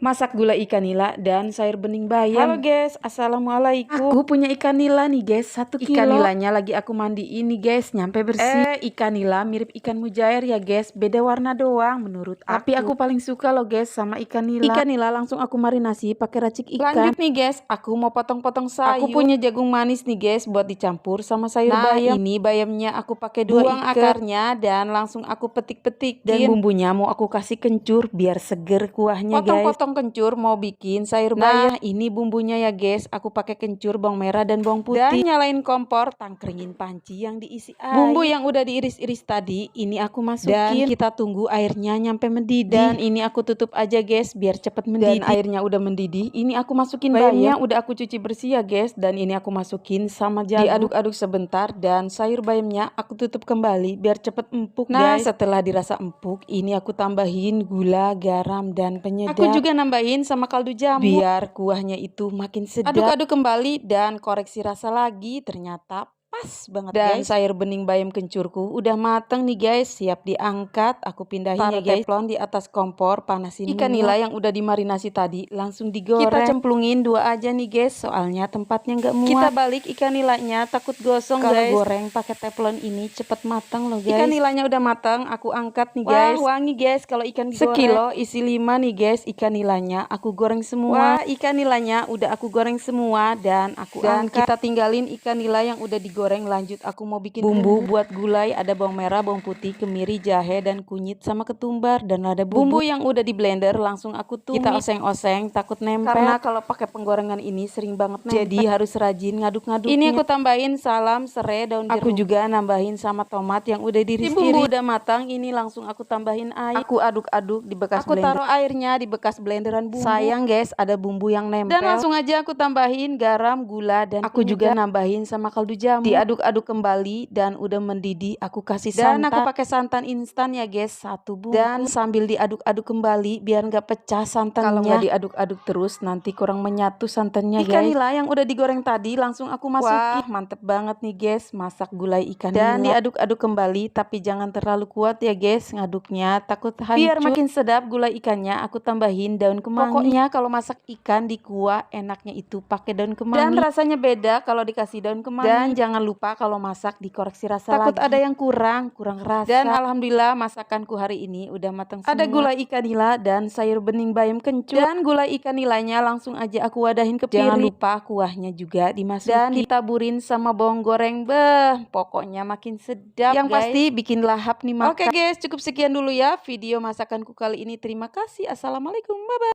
Masak gulai ikan nila dan sayur bening bayam. Halo guys, assalamualaikum. Aku punya ikan nila nih guys, 1 kilo. Ikan nilanya lagi aku mandiin nih guys, nyampe bersih. Ikan nila mirip ikan mujair ya guys, beda warna doang menurut aku. Tapi aku paling suka loh guys sama ikan nila. Ikan nila langsung aku marinasi pakai racik ikan. Lanjut nih guys, aku mau potong-potong sayur. Aku punya jagung manis nih guys buat dicampur sama sayur bayam. Ini bayamnya aku pakai 2 buang akarnya dan langsung aku petik-petikin. Dan bumbunya mau aku kasih kencur biar seger kuahnya guys. Potong-potong kencur mau bikin sayur bayam. Nah ini bumbunya ya guys, aku pakai kencur, bawang merah dan bawang putih. Dan nyalain kompor, tangkringin panci yang diisi air. Bumbu yang udah diiris-iris tadi ini aku masukin. Dan kita tunggu airnya nyampe mendidih. Dan ini aku tutup aja guys biar cepet mendidih. Dan airnya udah mendidih, ini aku masukin bayamnya udah aku cuci bersih ya guys. Dan ini aku masukin sama jagung. Diaduk-aduk sebentar dan sayur bayamnya aku tutup kembali biar cepet empuk guys. Nah setelah dirasa empuk, ini aku tambahin gula, garam dan penyedap. Aku juga nambahin sama kaldu jamur biar kuahnya itu makin sedap. Aduk-aduk kembali dan koreksi rasa lagi, ternyata pas banget dan guys. Sayur bening bayam kencurku udah mateng nih guys, siap diangkat. Aku pindahin ya guys. Teflon di atas kompor, panasin ikan nila yang udah dimarinasi tadi langsung digoreng. Kita cemplungin 2 aja nih guys, soalnya tempatnya nggak muat. Kita balik ikan nilanya, takut gosong guys. Kalau goreng pakai teflon ini cepet matang loh guys. Ikan nilanya udah matang, aku angkat nih guys. Wah wangi guys kalau ikan digoreng. Sekilo isi 5 nih guys ikan nilanya, aku goreng semua. Wah ikan nilanya udah aku goreng semua dan aku angkat. Kita tinggalin ikan nila yang udah digoreng. Lanjut aku mau bikin bumbu buat gulai. Ada bawang merah, bawang putih, kemiri, jahe dan kunyit sama ketumbar dan lada bumbu yang udah di blender langsung aku tumis. Kita oseng-oseng takut nempel karena kalau pakai penggorengan ini sering banget nempel. Jadi harus rajin ngaduk-ngaduknya. Ini aku tambahin salam, serai, daun jeruk. Aku juga nambahin sama tomat yang udah diiris-iris. Bumbu udah matang, ini langsung aku tambahin air. Aku aduk-aduk di bekas blender. Aku taruh airnya di bekas blenderan bumbu. Sayang guys ada bumbu yang nempel. Dan langsung aja aku tambahin garam, gula dan aku juga nambahin sama kaldu jamur. Diaduk-aduk kembali dan udah mendidih aku kasih santan. Dan aku pakai santan instan ya guys, 1 bungkus. Dan sambil diaduk-aduk kembali biar nggak pecah santannya. Kalau nggak diaduk-aduk terus nanti kurang menyatu santannya guys. Ikan nila yang udah digoreng tadi langsung aku masukin. Wah mantep banget nih guys masak gulai ikan nila. Dan diaduk-aduk kembali tapi jangan terlalu kuat ya guys ngaduknya, takut hancur. Biar makin sedap gulai ikannya aku tambahin daun kemangi. Pokoknya kalau masak ikan di kuah enaknya itu pakai daun kemangi. Dan rasanya beda kalau dikasih daun kemangi. Dan jangan lupa kalau masak dikoreksi rasa takut lagi. Ada yang kurang rasa. Dan alhamdulillah masakanku hari ini udah matang semua. Ada gulai ikan nila dan sayur bening bayam kencur. Dan gulai ikan nilanya langsung aja aku wadahin ke piring. Jangan lupa kuahnya juga dimasukin. Dan ditaburin sama bawang goreng. Pokoknya makin sedap yang guys. Pasti bikin lahap nih makan. Oke guys, cukup sekian dulu ya video masakanku kali ini. Terima kasih. Assalamualaikum. Bye bye.